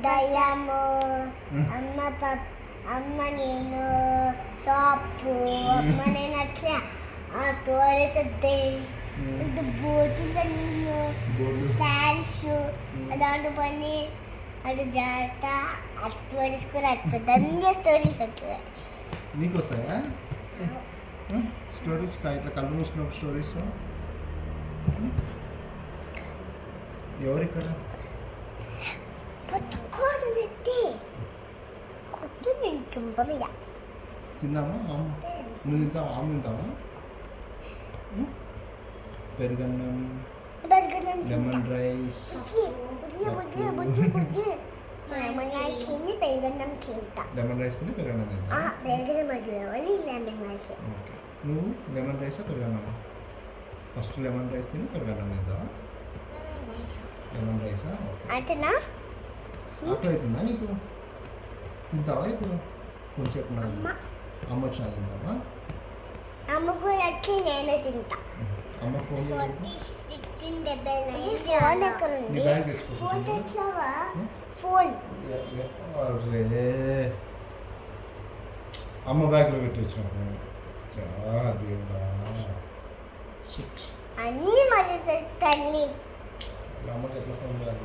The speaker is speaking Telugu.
దయ్యము అమ్మ నేను షాపు అమ్మ నేను అట్లా ఆ స్టోరీస్ వద్దాయి బోట్లు స్టాండ్స్ అలాంటి పని అది జాగ్రత్త ఆ స్టోరీస్ కూడా వచ్చాయి అన్ని స్టోరీస్ వచ్చాయి. నీకు వస్తాయా స్టోరీస్? ఇట్లా కళ్ళు మూసుకున్నప్పుడు స్టోరీస్ ఎవరిక్కడ తిందామా? నువ్వు తింటావా? ఆమె తింటావా? పెరుగన్నం, లెమన్ రైస్, లెమన్ రైస్ తిని పెరుగన్నం తింటా. ఓకే, నువ్వు లెమన్ రైసా పెరుగన్నమా? ఫస్ట్ లెమన్ రైస్ తిని పెరుగన్నం తింటావా? లెమన్ రైసా? అంతేనా? ఆకలి అవుతుందా నీకు? తింటావా ఇప్పుడు కొంచెంసేపు? నాకు అమ్మ వచ్చినా తింటావా? అమ్మకు వచ్చి నేను తింటా. అమ్మ ఫోన్ ఫోన్ అమ్మ బ్యాగ్లో పెట్టి వచ్చిన ఫోన్. దేవుడా అన్ని మరి తల్లి అమ్మకి ఎట్లా ఫోన్ బ్యాగ్